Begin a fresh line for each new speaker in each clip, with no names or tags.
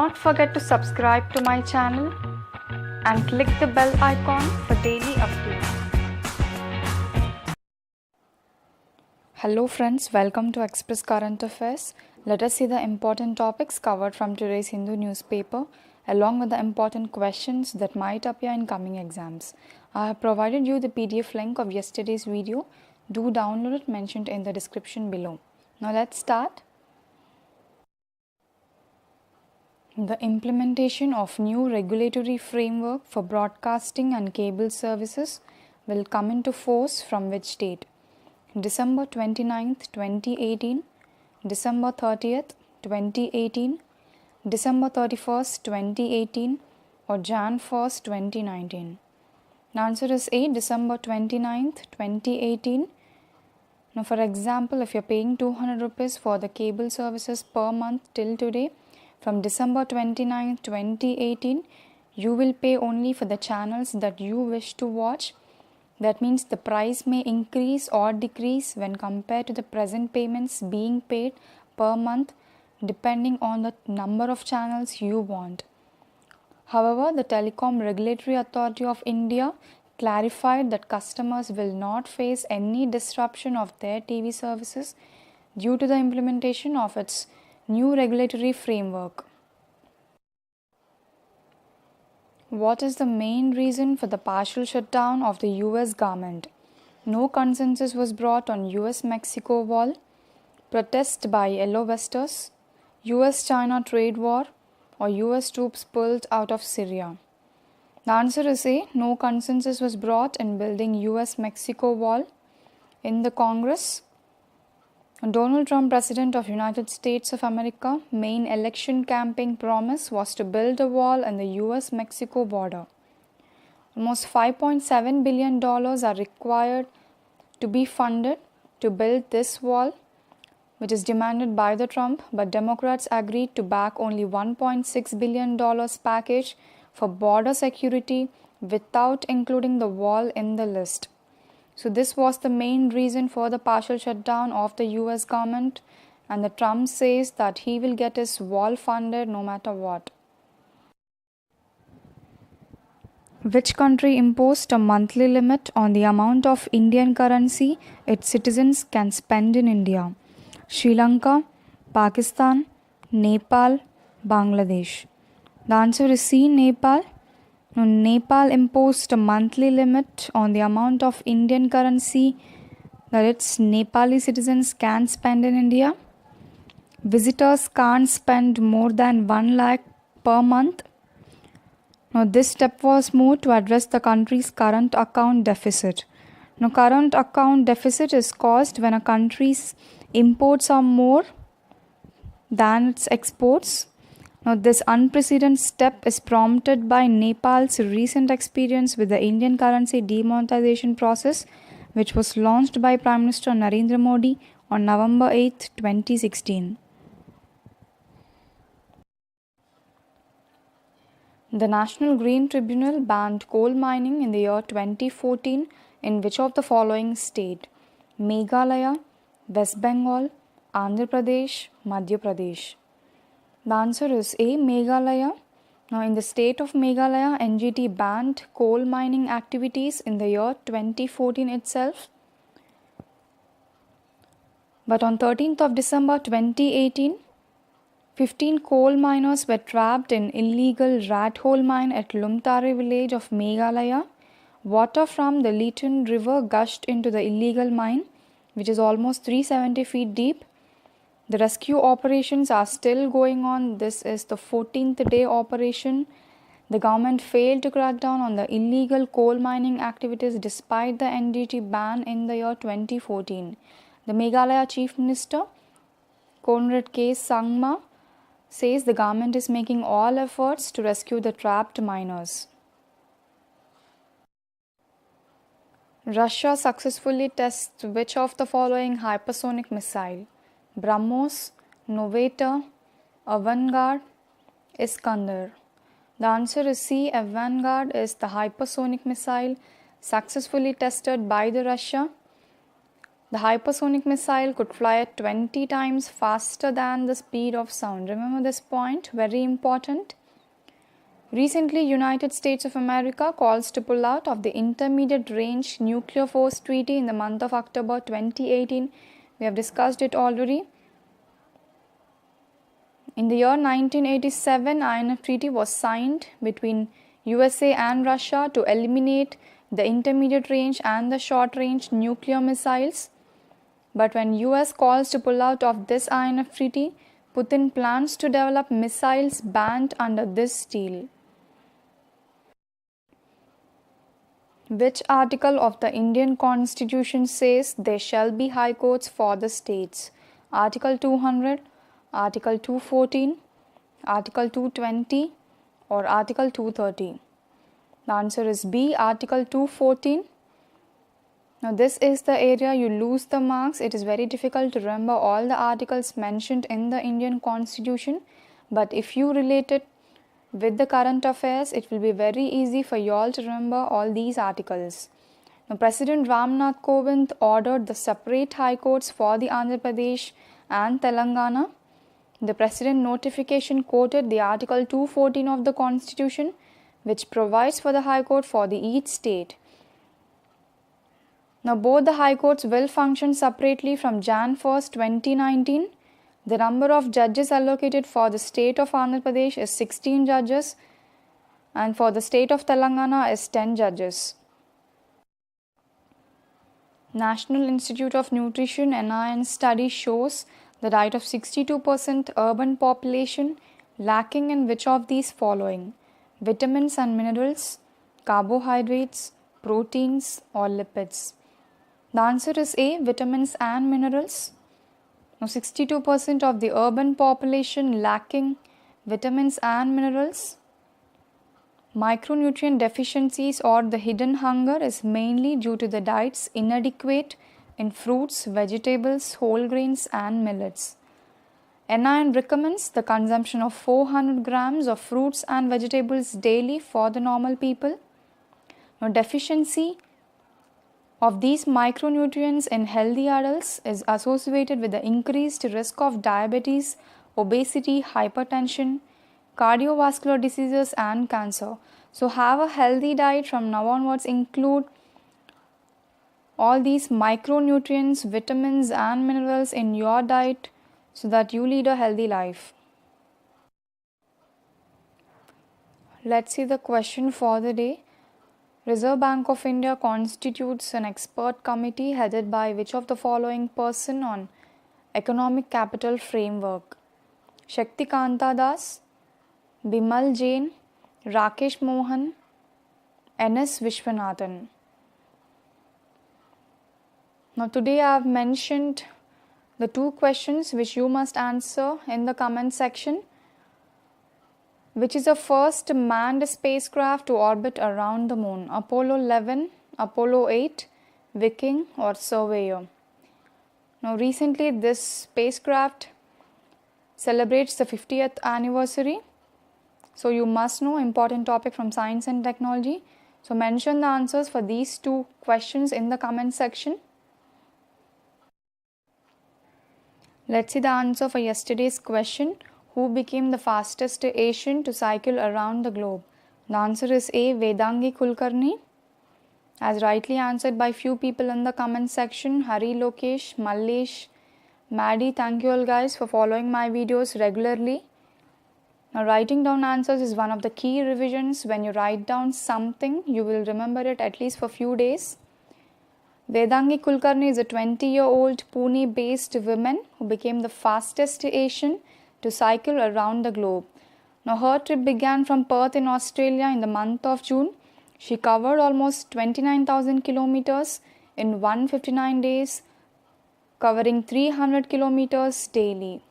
not forget to subscribe to my channel and click the bell icon for daily updates. Hello friends, welcome to Express Current Affairs. Let us see the important topics covered from today's Hindu newspaper along with the important questions that might appear in coming exams. I have provided you the PDF link of yesterday's video. Do download it mentioned in the description below. Now let's start. The implementation of new regulatory framework for broadcasting and cable services will come into force from which date? December 29th, 2018, December 30th, 2018, December 31st, 2018 or Jan 1st, 2019. The answer is A, December 29th, 2018. Now for example, if you're paying 200 rupees for the cable services per month till today, from December 29, 2018, you will pay only for the channels that you wish to watch. That means the price may increase or decrease when compared to the present payments being paid per month depending on the number of channels you want. However, the Telecom Regulatory Authority of India clarified that customers will not face any disruption of their TV services due to the implementation of its new regulatory framework. What is the main reason for the partial shutdown of the US government? No consensus was brought on US-Mexico wall, protest by yellow vesters, US-China trade war, or US troops pulled out of Syria. The answer is A. No consensus was brought in building US-Mexico wall. In the Congress, Donald Trump, President of United States of America, main election campaign promise was to build a wall in the US-Mexico border. Almost $5.7 billion are required to be funded to build this wall, which is demanded by the Trump, but Democrats agreed to back only $1.6 billion package for border security without including the wall in the list. So this was the main reason for the partial shutdown of the US government, and the Trump says that he will get his wall funded no matter what. Which country imposed a monthly limit on the amount of Indian currency its citizens can spend in India? Sri Lanka, Pakistan, Nepal, Bangladesh. The answer is C, Nepal. Now, Nepal imposed a monthly limit on the amount of Indian currency that its Nepali citizens can spend in India. Visitors can't spend more than 1 lakh per month. Now, this step was moved to address the country's current account deficit. Now, current account deficit is caused when a country's imports are more than its exports. Now, this unprecedented step is prompted by Nepal's recent experience with the Indian currency demonetization process, which was launched by Prime Minister Narendra Modi on November 8, 2016. The National Green Tribunal banned coal mining in the year 2014 in which of the following state? Meghalaya, West Bengal, Andhra Pradesh, Madhya Pradesh. The answer is A, Meghalaya. Now, in the state of Meghalaya, NGT banned coal mining activities in the year 2014 itself. But on 13th of December 2018, 15 coal miners were trapped in illegal rat hole mine at Lumtare village of Meghalaya. Water from the Leeton River gushed into the illegal mine, which is almost 370 feet deep. The rescue operations are still going on. This is the 14th day operation. The government failed to crack down on the illegal coal mining activities despite the NGT ban in the year 2014. The Meghalaya Chief Minister, Conrad K. Sangma, says the government is making all efforts to rescue the trapped miners. Russia successfully tests which of the following hypersonic missile? BrahMos, Novator, Avangard, Iskander. The answer is C. Avangard is the hypersonic missile successfully tested by the Russia. The hypersonic missile could fly at 20 times faster than the speed of sound. Remember this point, very important. Recently, United States of America calls to pull out of the Intermediate Range Nuclear Force Treaty in the month of October 2018. We have discussed it already. In the year 1987, INF Treaty was signed between USA and Russia to eliminate the intermediate range and the short range nuclear missiles. But when US calls to pull out of this INF Treaty, Putin plans to develop missiles banned under this deal. Which article of the Indian Constitution says there shall be high courts for the states? Article 200, Article 214, Article 220 or Article 230? The answer is B, Article 214. Now this is the area you lose the marks. It is very difficult to remember all the articles mentioned in the Indian Constitution, but if you relate it with the current affairs, it will be very easy for you all to remember all these articles. Now, President Ramnath Kovind ordered the separate high courts for the Andhra Pradesh and Telangana. The President notification quoted the Article 214 of the Constitution, which provides for the high court for each state. Now, both the high courts will function separately from Jan 1st, 2019. The number of judges allocated for the state of Andhra Pradesh is 16 judges and for the state of Telangana is 10 judges. National Institute of Nutrition (NIN) study shows the diet of 62% urban population lacking in which of these following? Vitamins and minerals, carbohydrates, proteins or lipids? The answer is A, vitamins and minerals. Now, 62% of the urban population lacking vitamins and minerals. Micronutrient deficiencies or the hidden hunger is mainly due to the diets inadequate in fruits, vegetables, whole grains and millets. NIN recommends the consumption of 400 grams of fruits and vegetables daily for the normal people. Now, deficiency of these micronutrients in healthy adults is associated with the increased risk of diabetes, obesity, hypertension, cardiovascular diseases and cancer. So have a healthy diet from now onwards. Include all these micronutrients, vitamins and minerals in your diet so that you lead a healthy life. Let's see the question for the day. Reserve Bank of India constitutes an expert committee headed by which of the following person on economic capital framework? Shakti Kanta Das, Bimal Jain, Rakesh Mohan, N.S. Vishwanathan. Now today I have mentioned the two questions which you must answer in the comment section. Which is the first manned spacecraft to orbit around the moon? Apollo 11, Apollo 8, Viking or Surveyor? Now recently this spacecraft celebrates the 50th anniversary. So you must know important topic from science and technology. So mention the answers for these two questions in the comment section. Let's see the answer for yesterday's question. Who became the fastest Asian to cycle around the globe? The answer is A, Vedangi Kulkarni. As rightly answered by few people in the comment section, Hari Lokesh, Mallesh, Maddie. Thank you all guys for following my videos regularly. Now writing down answers is one of the key revisions. When you write down something, you will remember it at least for few days. Vedangi Kulkarni is a 20-year-old Pune-based woman who became the fastest Asian to cycle around the globe. Now her trip began from Perth in Australia in the month of June. She covered almost 29,000 kilometers in 159 days, covering 300 kilometers daily.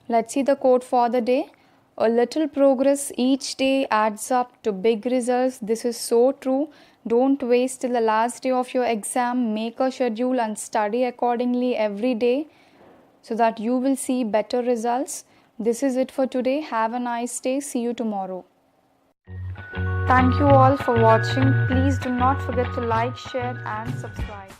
Let's see the quote for the day. A little progress each day adds up to big results. This is so true. Don't wait till the last day of your exam. Make a schedule and study accordingly every day so that you will see better results. This is it for today. Have a nice day. See you tomorrow. Thank you all for watching. Please do not forget to like, share and subscribe.